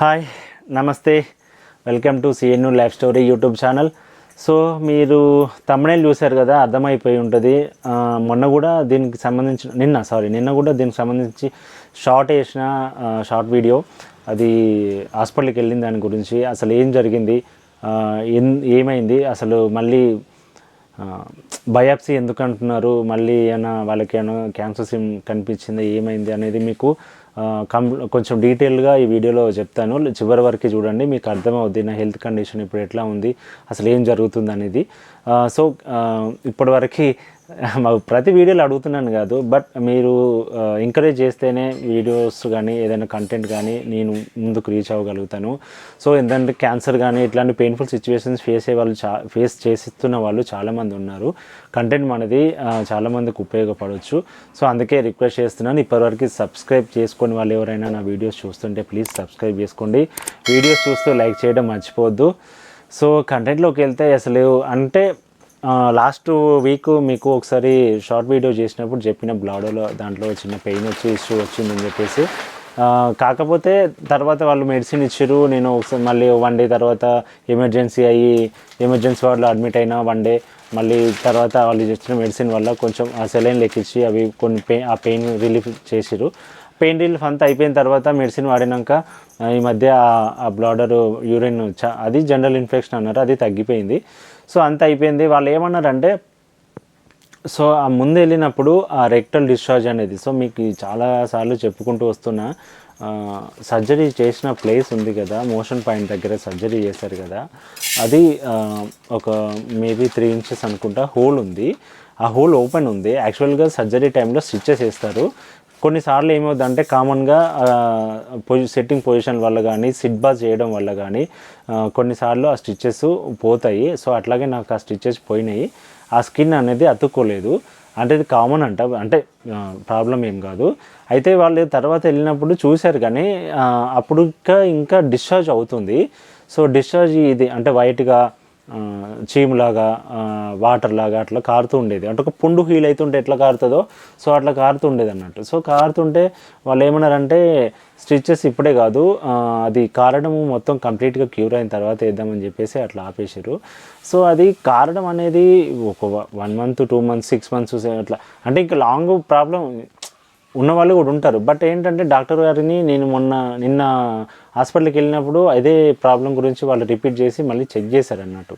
Hi నమస్తే, welcome to CNU life story YouTube channel. So మీరు తమ్మునేలు చూశారు కదా, అర్థమైపోయి ఉంటుంది. మొన్న కూడా దీనికి సంబంధించిన నిన్న కూడా దీనికి సంబంధించి షార్ట్ వీడియో, అది హాస్పిటల్కి వెళ్ళిన దాని గురించి, అసలు ఏం జరిగింది, ఏమైంది, అసలు మళ్ళీ బయాప్సీ ఎందుకు అంటున్నారు, మళ్ళీ ఏమైనా వాళ్ళకి ఏమైనా క్యాన్సర్ సిమ్ కనిపించింది, ఏమైంది అనేది మీకు కొంచెం డీటెయిల్గా ఈ వీడియోలో చెప్తాను. చివరి వరకు చూడండి, మీకు అర్థమవుద్ది నా హెల్త్ కండిషన్ ఇప్పుడు ఎట్లా ఉంది, అసలు ఏం జరుగుతుంది అనేది. సో ఇప్పటివరకు ప్రతి వీడియోలో అడుగుతున్నాను కాదు, బట్ మీరు ఎంకరేజ్ చేస్తేనే వీడియోస్ కానీ ఏదైనా కంటెంట్ కానీ నేను ముందుకు రీచ్ అవ్వగలుగుతాను. సో ఏంటంటే క్యాన్సర్ కానీ ఇట్లాంటి పెయిన్ఫుల్ సిచ్యువేషన్స్ ఫేస్ చేస్తున్న వాళ్ళు చాలామంది ఉన్నారు. కంటెంట్ మనది చాలామందికి ఉపయోగపడవచ్చు. సో అందుకే రిక్వెస్ట్ చేస్తున్నాను, ఇప్పటివరకు సబ్స్క్రైబ్ చేసుకొని వాళ్ళు ఎవరైనా నా వీడియోస్ చూస్తుంటే ప్లీజ్ సబ్స్క్రైబ్ చేసుకోండి. వీడియోస్ చూస్తూ లైక్ చేయడం మర్చిపోవద్దు. సో కంటెంట్లోకి వెళ్తే అసలు అంటే లాస్ట్ వీక్ మీకు ఒకసారి షార్ట్ వీడియో చేసినప్పుడు చెప్పిన బ్లాడోలో దాంట్లో చిన్న పెయిన్ ఇష్యూ వచ్చిందని చెప్పేసి, కాకపోతే తర్వాత వాళ్ళు మెడిసిన్ ఇచ్చారు. నేను ఒకసారి మళ్ళీ 1 డే తర్వాత ఎమర్జెన్సీ వార్డులో అడ్మిట్ అయినా 1 డే, మళ్ళీ తర్వాత వాళ్ళు ఇచ్చిన మెడిసిన్ వల్ల కొంచెం ఆ సెలైన్ లెక్కించి అవి కొన్ని ఆ పెయిన్ రిలీఫ్ చేసిరు. పెయిన్ రిలీఫ్ అంతా అయిపోయిన తర్వాత మెడిసిన్ వాడినాక ఈ మధ్య ఆ బ్లాడర్ యూరిన్ అది జనరల్ ఇన్ఫెక్షన్ అన్నారు, అది తగ్గిపోయింది. సో అంత అయిపోయింది. వాళ్ళు ఏమన్నారంటే, సో ఆ ముందు వెళ్ళినప్పుడు ఆ రెక్టల్ డిశ్చార్జ్ అనేది, సో మీకు చాలాసార్లు చెప్పుకుంటూ వస్తున్నా, సర్జరీ చేసిన ప్లేస్ ఉంది కదా, మోషన్ పాయింట్ దగ్గర సర్జరీ చేశారు కదా, అది ఒక మేబీ 3 ఇంచెస్ అనుకుంటా హోల్ ఉంది. ఆ హోల్ ఓపెన్ ఉంది. యాక్చువల్గా సర్జరీ టైంలో స్టిచెస్ వేస్తారు. కొన్నిసార్లు ఏమవుతుందంటే కామన్గా సెట్టింగ్ పొజిషన్ వల్ల కానీ సిట్ బాత్ చేయడం వల్ల కానీ కొన్నిసార్లు ఆ స్టిచెస్ పోతాయి. సో అట్లాగే నాకు ఆ స్టిచెస్ పోయినాయి. ఆ స్కిన్ అనేది అతుక్కోలేదు. అంటే ఇది కామన్ అంటే ప్రాబ్లం ఏం కాదు. అయితే వాళ్ళు తర్వాత వెళ్ళినప్పుడు చూశారు కానీ అప్పుడు ఇంకా డిశ్చార్జ్ అవుతుంది. సో డిశ్చార్జ్ ఇది అంటే వైట్గా చీములాగా వాటర్ లాగా అట్లా కారుతూ ఉండేది. అంటే ఒక పుండు హీల్ అవుతుంటే ఎట్లా కారుతుందో సో అట్లా కారుతూ ఉండేది అన్నట్టు. సో కారుతుంటే వాళ్ళు ఏమన్నారంటే, స్టిచెస్ ఇప్పుడే కాదు, అది కారడం మొత్తం కంప్లీట్గా క్యూర్ అయిన తర్వాత వేద్దామని చెప్పేసి అట్లా ఆపేసారు. సో అది కారడం అనేది ఒక 1 month 2 months 6 months అట్లా, అంటే ఇంకా లాంగ్ ప్రాబ్లం ఉన్నవాళ్ళు కూడా ఉంటారు. బట్ ఏంటంటే డాక్టర్ గారిని నేను నిన్న హాస్పిటల్కి వెళ్ళినప్పుడు అదే ప్రాబ్లం గురించి వాళ్ళు రిపీట్ చేసి మళ్ళీ చెక్ చేశారు అన్నట్టు.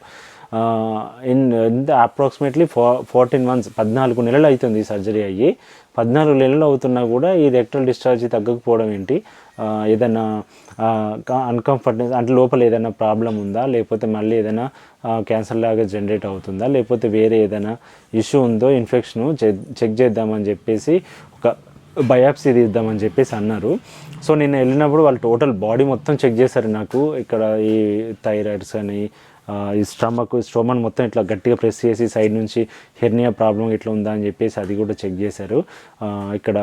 ఇన్ అప్రాక్సిమేట్లీ 14 months 14 నెలలు అవుతుంది ఈ సర్జరీ అయ్యి. 14 నెలలు అవుతున్నా కూడా ఈ రెక్టల్ డిశ్చార్జ్ తగ్గకపోవడం ఏంటి, ఏదైనా అన్కంఫర్ట్నెస్ అంటే లోపల ఏదైనా ప్రాబ్లం ఉందా, లేకపోతే మళ్ళీ ఏదైనా క్యాన్సర్ లాగా జనరేట్ అవుతుందా, లేకపోతే వేరే ఏదైనా ఇష్యూ ఉందో, ఇన్ఫెక్షన్ చెక్ చేద్దామని చెప్పేసి ఒక బయాప్సీ తీద్దామని చెప్పేసి అన్నారు. సో నేను వెళ్ళినప్పుడు వాళ్ళు టోటల్ బాడీ మొత్తం చెక్ చేశారు. నాకు ఇక్కడ ఈ థైరాయిడ్స్ అని ఈ స్టోమన్ మొత్తం ఇట్లా గట్టిగా ప్రెస్ చేసి సైడ్ నుంచి హెర్నియా ప్రాబ్లం ఇట్లా ఉందా అని చెప్పేసి అది కూడా చెక్ చేశారు. ఇక్కడ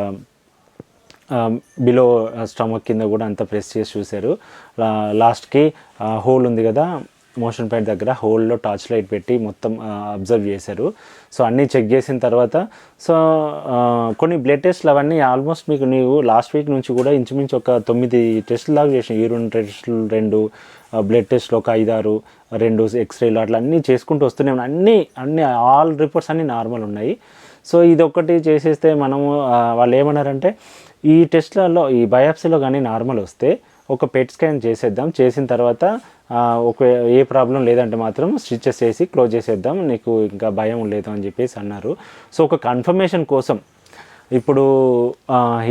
బిలో స్టమక్ కింద కూడా అంతా ప్రెస్ చేసి చూశారు. లాస్ట్కి హోల్ ఉంది కదా మోషన్ పాయింట్ దగ్గర, హోల్లో టార్చ్ లైట్ పెట్టి మొత్తం అబ్జర్వ్ చేశారు. సో అన్నీ చెక్ చేసిన తర్వాత సో కొన్ని బ్లడ్ టెస్ట్లు అవన్నీ ఆల్మోస్ట్ నీవు లాస్ట్ వీక్ నుంచి కూడా ఇంచుమించు ఒక 9 టెస్టులు దాకా చేసిన. యూరిన్ టెస్టులు 2, బ్లడ్ టెస్ట్లు ఒక 5-6, 2 ఎక్స్రేలు అట్లా అన్నీ చేసుకుంటూ వస్తూనే ఉన్నాయి. అన్నీ ఆల్ రిపోర్ట్స్ అన్నీ నార్మల్ ఉన్నాయి. సో ఇదొక్కటి చేసేస్తే మనము వాళ్ళు ఏమన్నారంటే, ఈ టెస్ట్లలో ఈ బయాప్సీలో కానీ నార్మల్ వస్తే ఒక పెట్ స్కాన్ చేసేద్దాం, చేసిన తర్వాత ఒక ఏ ప్రాబ్లం లేదంటే మాత్రం స్టిచెస్ వేసి క్లోజ్ చేసేద్దాం, నీకు ఇంకా భయం లేదు అని చెప్పేసి అన్నారు. సో ఒక కన్ఫర్మేషన్ కోసం ఇప్పుడు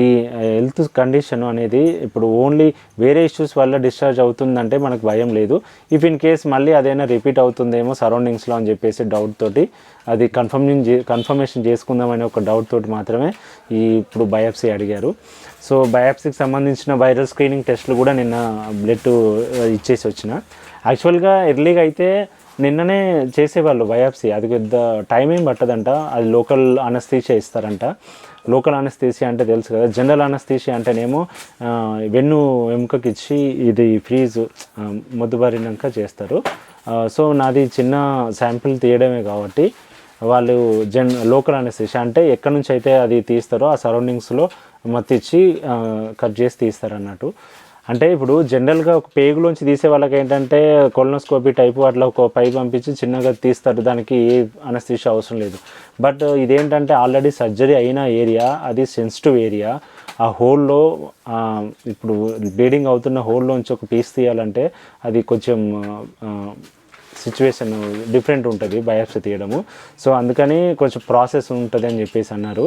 ఈ హెల్త్ కండిషన్ అనేది ఇప్పుడు ఓన్లీ వేరే ఇష్యూస్ వల్ల డిశ్చార్జ్ అవుతుందంటే మనకు భయం లేదు. ఇఫ్ ఇన్ కేస్ మళ్ళీ అదైనా రిపీట్ అవుతుందేమో సరౌండింగ్స్లో అని చెప్పేసి డౌట్ తోటి అది కన్ఫర్మేషన్ చేసుకుందామనే ఒక డౌట్ తోటి మాత్రమే ఇప్పుడు బయాప్సీ అడిగారు. సో బయాప్సీకి సంబంధించిన వైరల్ స్క్రీనింగ్ టెస్ట్లు కూడా నిన్న బ్లడ్ ఇచ్చేసి వచ్చిన. యాక్చువల్గా ఎర్లీగా అయితే నిన్ననే చేసేవాళ్ళు బయాప్సీ, అది పెద్ద టైం ఏం పట్టదంట. అది లోకల్ అనస్థీషియా ఇస్తారంట. లోకల్ అనస్థీషియా అంటే తెలుసు కదా, జనరల్ అనస్థీషియా అంటేనేమో ఎముకకి ఇచ్చి ఇది ఫ్రీజ్ మొద్దుబారినాక చేస్తారు. సో నాది చిన్న శాంపిల్ తీయడమే కాబట్టి వాళ్ళు లోకల్ అనస్థీషియా అంటే ఎక్కడి నుంచి అయితే అది తీస్తారో ఆ సరౌండింగ్స్లో మత్తిచ్చి కట్ చేసి తీస్తారు అన్నట్టు. అంటే ఇప్పుడు జనరల్గా ఒక పేగులోంచి తీసే వాళ్ళకి ఏంటంటే కొలనోస్కోపీ టైపు అట్లా ఒక పైప్ పంపించి చిన్నగా తీస్తారు, దానికి ఏ అనస్థీషియా అవసరం లేదు. బట్ ఇదేంటంటే ఆల్రెడీ సర్జరీ అయిన ఏరియా, అది సెన్సిటివ్ ఏరియా. ఆ హోల్లో ఇప్పుడు బ్లీడింగ్ అవుతున్న హోల్లోంచి ఒక పీస్ తీయాలంటే అది కొంచెం సిచ్యువేషన్ డిఫరెంట్ ఉంటుంది బయాప్సీ తీయడము. సో అందుకని కొంచెం ప్రాసెస్ ఉంటుంది అని చెప్పేసి అన్నారు.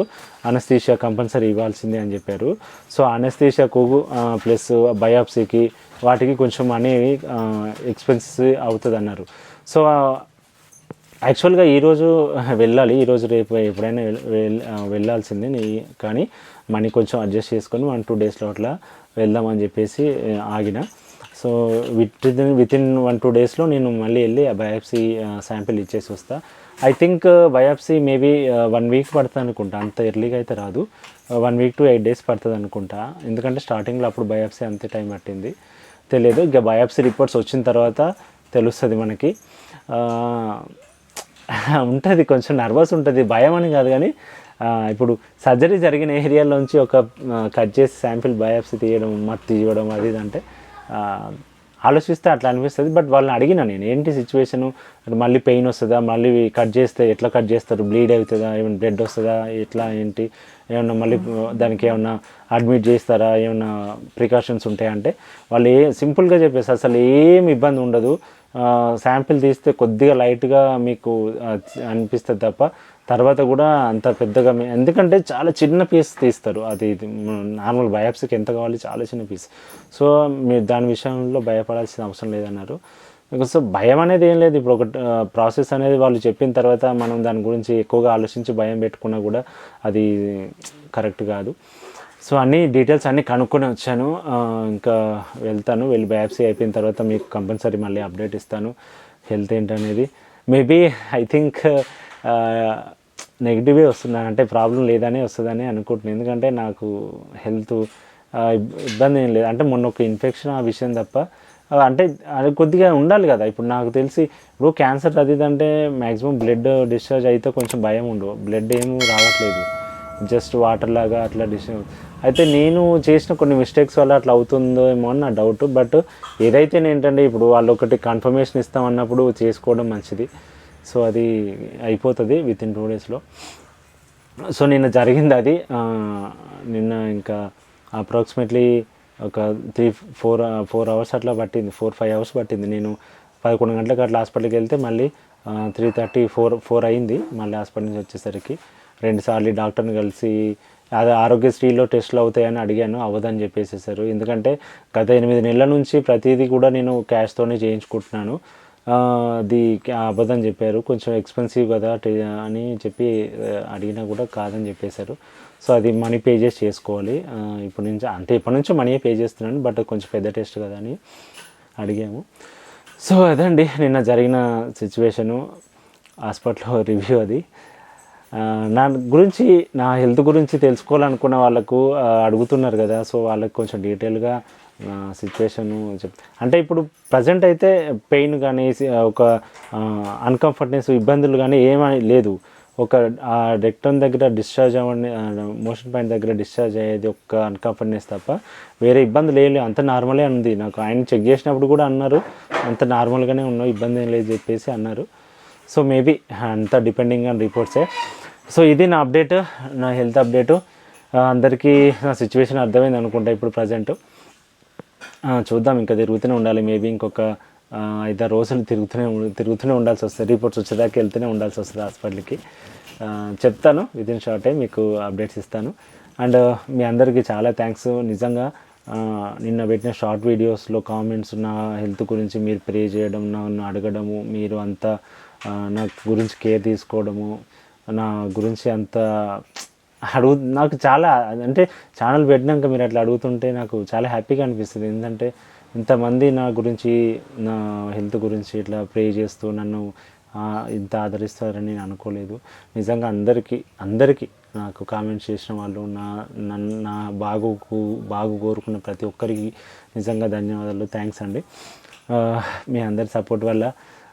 అనస్థీషియా కంపల్సరీ ఇవ్వాల్సిందే అని చెప్పారు. సో అనస్థీషియాకు ప్లస్ బయాప్సీకి వాటికి కొంచెం మనీ ఎక్స్పెన్సెస్ అవుతుంది అన్నారు. సో యాక్చువల్గా ఈరోజు వెళ్ళాలి, ఈరోజు రేపు ఎప్పుడైనా వెళ్ళాల్సిందే, కానీ మనీ కొంచెం అడ్జస్ట్ చేసుకొని 1-2 డేస్లో అట్లా వెళ్దామని చెప్పేసి ఆగిన. సో వితిన్ 1-2 డేస్లో నేను మళ్ళీ వెళ్ళి ఆ బయాప్సీ శాంపిల్ ఇచ్చేసి వస్తా. I think biopsy maybe 1 week పడుతుంది అనుకుంటా, అంత ఎర్లీగా అయితే రాదు. 1 వీక్ to 8 days పడుతుంది అనుకుంటా, ఎందుకంటే స్టార్టింగ్లో అప్పుడు బయాప్సీ అంతే టైం పట్టింది, తెలియదు. ఇక బయాప్సీ రిపోర్ట్స్ వచ్చిన తర్వాత తెలుస్తుంది మనకి. ఉంటుంది, కొంచెం నర్వస్ ఉంటుంది, భయం అని కాదు కానీ ఇప్పుడు సర్జరీ జరిగిన ఏరియాలోంచి ఒక కట్ చేసి శాంపిల్ బయాప్సీ తీయడం, మట్టి తీయడం అది అంటే ఆలోచిస్తే అట్లా అనిపిస్తుంది. బట్ వాళ్ళని అడిగినా నేను, ఏంటి సిచ్యువేషను, మళ్ళీ పెయిన్ వస్తుందా, మళ్ళీ కట్ చేస్తే ఎట్లా కట్ చేస్తారు, బ్లీడ్ అవుతుందా, ఏమైనా బ్లడ్ వస్తుందా, ఎట్లా ఏంటి, ఏమన్నా మళ్ళీ దానికి ఏమన్నా అడ్మిట్ చేస్తారా, ఏమన్నా ప్రికాషన్స్ ఉంటాయంటే వాళ్ళు సింపుల్గా చెప్పేసి అసలు ఏం ఇబ్బంది ఉండదు, శాంపిల్ తీస్తే కొద్దిగా లైట్గా మీకు అనిపిస్తుంది తప్ప తర్వాత కూడా అంత పెద్దగా, ఎందుకంటే చాలా చిన్న పీస్ తీస్తారు, అది నార్మల్ బయాప్సీకి ఎంత కావాలి, చాలా చిన్న పీస్. సో మీరు దాని విషయంలో భయపడాల్సిన అవసరం లేదన్నారు. సో భయం అనేది ఏం లేదు, ఇప్పుడు ఒక ప్రాసెస్ అనేది వాళ్ళు చెప్పిన తర్వాత మనం దాని గురించి ఎక్కువగా ఆలోచించి భయం పెట్టుకున్నా కూడా అది కరెక్ట్ కాదు. సో అన్ని డీటెయిల్స్ అన్నీ కనుక్కొని వచ్చాను. ఇంకా వెళ్తాను, వెళ్ళి బయాప్సీ అయిపోయిన తర్వాత మీకు కంపల్సరీ మళ్ళీ అప్డేట్ ఇస్తాను హెల్త్ ఏంటనేది. మేబీ ఐ థింక్ నెగిటివే వస్తున్నాను, అంటే ప్రాబ్లం లేదని వస్తుందని అనుకుంటున్నాను. ఎందుకంటే నాకు హెల్త్ ఇబ్బంది ఏం లేదు, అంటే మొన్న ఒక ఇన్ఫెక్షన్ ఆ విషయం తప్ప, అంటే అది కొద్దిగా ఉండాలి కదా. ఇప్పుడు నాకు తెలిసి ఇప్పుడు క్యాన్సర్ అది అంటే మ్యాక్సిమం బ్లడ్ డిశ్చార్జ్ అయితే కొంచెం భయం ఉండవు, బ్లడ్ ఏమీ రావట్లేదు, జస్ట్ వాటర్ లాగా అట్లా డిశ్చార్జ్. అయితే నేను చేసిన కొన్ని మిస్టేక్స్ వల్ల అట్లా అవుతుందో ఏమో అని నా డౌట్. బట్ ఏదైతే ఏంటంటే ఇప్పుడు వాళ్ళు ఒకటి కన్ఫర్మేషన్ ఇస్తామన్నప్పుడు చేసుకోవడం మంచిది. సో అది అయిపోతుంది వితిన్ 2 daysలో. సో నిన్న జరిగింది అది. నిన్న ఇంకా అప్రాక్సిమేట్లీ ఒక 3-4 hours అట్లా పట్టింది, 4-5 hours పట్టింది. నేను 11 గంటలకు అట్లా హాస్పిటల్కి వెళ్తే మళ్ళీ 3:30-4 అయింది మళ్ళీ హాస్పిటల్ నుంచి వచ్చేసరికి. 2 సార్లు డాక్టర్ని కలిసి అది ఆరోగ్యశ్రీలో టెస్టులు అవుతాయని అడిగాను, అవ్వదని చెప్పేసేసారు. ఎందుకంటే గత 8 నెలల నుంచి ప్రతిదీ కూడా నేను క్యాష్తోనే చేయించుకుంటున్నాను, అది అబద్ధం చెప్పారు, కొంచెం ఎక్స్పెన్సివ్ కదా అని చెప్పి అడిగినా కూడా కాదని చెప్పేశారు. సో అది మనీ పే చేసి చేసుకోవాలి ఇప్పటి నుంచి, అంటే ఇప్పటి నుంచో మనీ పే చేస్తున్నాను, బట్ కొంచెం పెద్ద టెస్ట్ కదా అని అడిగాము. సో అదండి నిన్న జరిగిన సిచ్యువేషను, హాస్పిటల్లో రివ్యూ అది. నా గురించి, నా హెల్త్ గురించి తెలుసుకోవాలనుకున్న వాళ్ళకు అడుగుతున్నారు కదా, సో వాళ్ళకి కొంచెం డీటెయిల్గా సిచ్యువేషను అంటే ఇప్పుడు ప్రజెంట్ అయితే పెయిన్ కానీ ఒక అన్కంఫర్ట్నెస్ ఇబ్బందులు కానీ ఏమీ లేదు. ఒక రెక్టమ్ దగ్గర డిశ్చార్జ్ అవ్వండి, మోషన్ పాయింట్ దగ్గర డిశ్చార్జ్ అయ్యేది ఒక అన్కంఫర్ట్నెస్ తప్ప వేరే ఇబ్బందులు ఏం లేదు, అంత నార్మలే ఉంది. నాకు ఆయన చెక్ చేసినప్పుడు కూడా అన్నారు అంత నార్మల్గానే ఉన్నావు, ఇబ్బంది ఏం లేదు చెప్పేసి అన్నారు. సో మేబీ అంతా డిపెండింగ్ ఆన్ రిపోర్ట్సే. సో ఇది నా అప్డేట్, నా హెల్త్ అప్డేటు. అందరికీ నా సిచ్యువేషన్ అర్థమైంది అనుకుంటా ఇప్పుడు ప్రజెంట్. చూద్దాం, ఇంకా తిరుగుతూనే ఉండాలి. మేబీ ఇంకొక 5-6 రోజులు తిరుగుతూనే ఉండాల్సి వస్తుంది, రిపోర్ట్స్ వచ్చేదాకా వెళ్తూనే ఉండాల్సి వస్తుంది హాస్పిటల్కి. చెప్తాను వితిన్ షార్ట్ టైం మీకు అప్డేట్స్ ఇస్తాను. అండ్ మీ అందరికీ చాలా థ్యాంక్స్ నిజంగా. నిన్న పెట్టిన షార్ట్ వీడియోస్లో కామెంట్స్ నా హెల్త్ గురించి మీరు ప్రే చేయడం, నన్ను అడగడము, మీరు అంతా నా గురించి కేర్ తీసుకోవడము, నా గురించి అంత నాకు చాలా, అంటే ఛానల్ పెట్టినాక మీరు అట్లా అడుగుతుంటే నాకు చాలా హ్యాపీగా అనిపిస్తుంది. ఎందుకంటే ఇంతమంది నా గురించి, నా హెల్త్ గురించి ఇట్లా ప్రే చేస్తూ నన్ను ఇంత ఆదరిస్తారని నేను అనుకోలేదు. నిజంగా అందరికీ నాకు కామెంట్స్ చేసిన వాళ్ళు, నా బాగు కోరుకున్న ప్రతి ఒక్కరికి నిజంగా ధన్యవాదాలు, థ్యాంక్స్ అండి. మీ అందరి సపోర్ట్ వల్ల,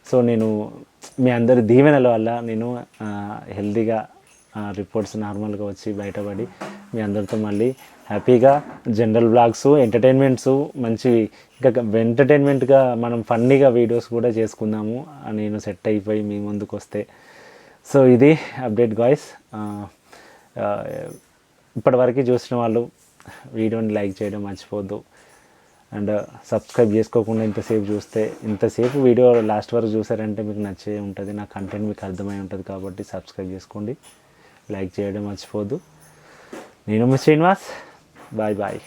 సో నేను మీ అందరి దీవెనల వల్ల నేను హెల్తీగా రిపోర్ట్స్ నార్మల్గా వచ్చి బయటపడి మీ అందరితో మళ్ళీ హ్యాపీగా జనరల్ బ్లాగ్స్ ఎంటర్టైన్మెంట్స్ మంచివి ఇంకా ఎంటర్టైన్మెంట్గా మనం ఫన్నీగా వీడియోస్ కూడా చేసుకుందాము నేను సెట్ అయిపోయి మీ ముందుకు వస్తే. సో ఇది అప్డేట్ గాయ్స్. ఇప్పటివరకు చూసిన వాళ్ళు వీడియోని లైక్ చేయడం మర్చిపోద్దు. అండ్ సబ్స్క్రైబ్ చేసుకోకుండా ఇంతసేపు వీడియో లాస్ట్ వరకు చూసారంటే మీకు నచ్చే ఉంటుంది, నా కంటెంట్ మీకు అర్థమై ఉంటుంది. కాబట్టి సబ్స్క్రైబ్ చేసుకోండి, లైక్ చేయడం మర్చిపోద్దు. నేను మీ శ్రీనివాస్, బాయ్ బాయ్.